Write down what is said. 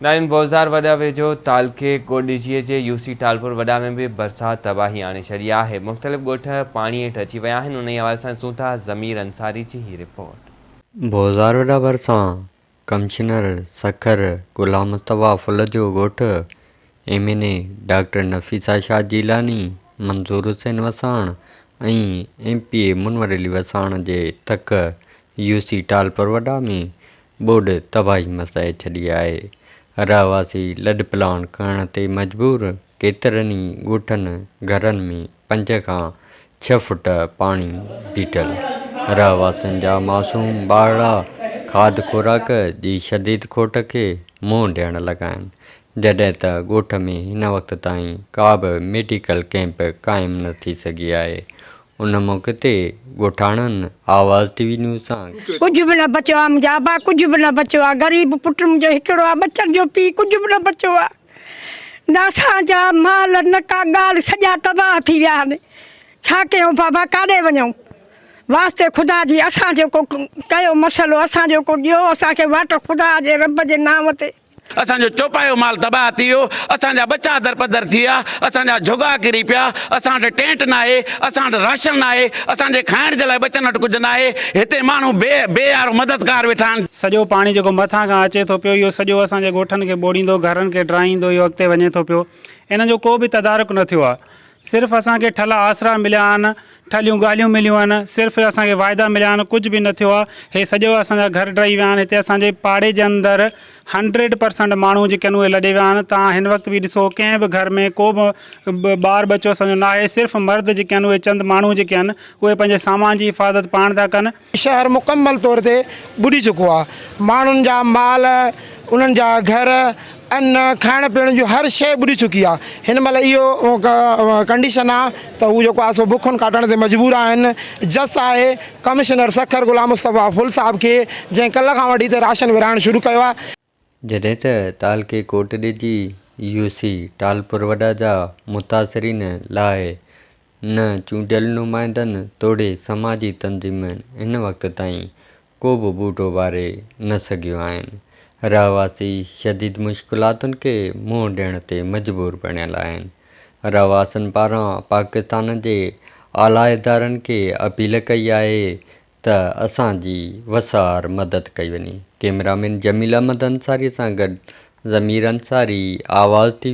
Nine बोज़ार वॾा वेझो तालके कोडीजीअ जे UC Talpur वॾा में भी बरसात तबाही आणे छॾी आहे। मुख़्तलिफ़ ॻोठ पाणी हेठि अची विया आहिनि। उन हवाले सां ॾिसूं था ज़मीर अंसारी जी ही रिपोर्ट। बोज़ार वॾा भरिसां कमिश्नर सखर गुलाम मुस्तफ़ा फुल जो ॻोठ एमएनए डॉक्टर नफ़ीसा शाह जीलानी मंज़ूर हुसैन वसाण ऐं एमपीए मुनवर अली वसाण जे तक यूसी टालपुर वॾा में ॿोॾि तबाही मचाए छॾी आहे। रहवासी लॾ प्लान करण ते मजबूर। केतिरनि ई ॻोठनि घरनि में 5 खां 6 फुट पाणी बीठल। रहवासियुनि जा मासूम ॿारड़ा खाद खुराक जी शदीद खोट खे मुंहुं ॾियण लॻा आहिनि, जॾहिं त ॻोठ में हिन वक़्त ताईं का बि मेडिकल कैंप क़ाइमु न थी सघी आहे। उन मौक़े ते ॻोठाणनि आवाज़ टीवी न्यूज़ सां कुछ भी न बचो आहे। मुंहिंजा अबा कुछ भी न बचो आहे। ग़रीब पुट मुंहिंजो हिकिड़ो आहे, बचनि जो पीउ कुछ भी न बचो आहे। न असांजा माल न का ॻाल्हि सॼा तबाह थी विया आहिनि। छा कयूं बाबा, काॾे वञूं? वास्ते ख़ुदा जी असां जेको कयो मसइलो असां जेको ॾियो असांखे वाट ख़ुदा जे रब जे नाम ते। असांजो चौपायो माल तबाह थी वियो, असांजा बच्चा दरपदर थी विया, असांजा झुगा किरी पिया, असां वटि टेंट न आहे, असां वटि राशन न आहे, असांजे खाइण जे लाइ बचनि वटि कुझु न आहे। हिते माण्हू बेयारो मददगार वेठा आहिनि। सॼो पाणी जेको मथां खां अचे थो पियो, इहो सॼो असांजे ॻोठनि खे ॿोड़ींदो, घरनि खे ड्राईंदो, इहो अॻिते वञे थो पियो। इन जो को बि तदारुक न थियो आहे। सिर्फ़ु असांखे ठला आसरा मिलिया आहिनि, ठलियूं ॻाल्हियूं मिलियूं आहिनि, सिर्फ़ु असांखे वाइदा मिलिया आहिनि, कुझु बि न थियो आहे। हे सॼो असांजा घर ड्राई विया आहिनि। हिते असांजे पाड़े जे अंदरि 100% माण्हू जेके आहिनि उहे लॾे विया आहिनि। तव्हां हिन वक़्तु बि ॾिसो, कंहिं बि घर में को बि ॿार बचो असांजो न आहे। सिर्फ़ु मर्द जेके आहिनि उहे चंद माण्हू जेके आहिनि उहे पंहिंजे सामान जी हिफ़ाज़त पाण था कनि। शहर मुकम्मल तौर ते ॿुॾी चुको आहे। माण्हुनि जा माल, उन्हनि जा घर, अन्न, खाइण पीअण जो हर शइ ॿुॾी चुकी आहे। हिन महिल इहो कंडीशन आहे त हू जेको आहे सो बुखुनि काटण ते मजबूर आहिनि। जस आहे कमिश्नर सखर गुलाम मुस्तफ़ा फुल साहब खे, जंहिं कल्ह खां वठी त राशन विरहाइणु शुरू कयो आहे। जॾहिं त तालके कोट ॾिजी यूसी टालपुर वॾा जा मुतासिरीन लाइ न चूंडियल नुमाइंदनि तोड़े समाजी तंज़ीमनि हिन वक़्त ताईं को बि ॿूटो ॿारे न सघियूं आहिनि। रहवासी शदीद मुश्किलातुनि खे मुंहुं ॾियण ते मजबूर बणियल आहिनि। रहवासियुनि पारां पाकिस्तान जे आला इदारनि खे अपील कई आहे त असांजी वसार मदद कई वञे। कैमरामैन जमील अहमद अंसारी सां गॾु ज़मीर अंसारी, आवाज़ टीवी।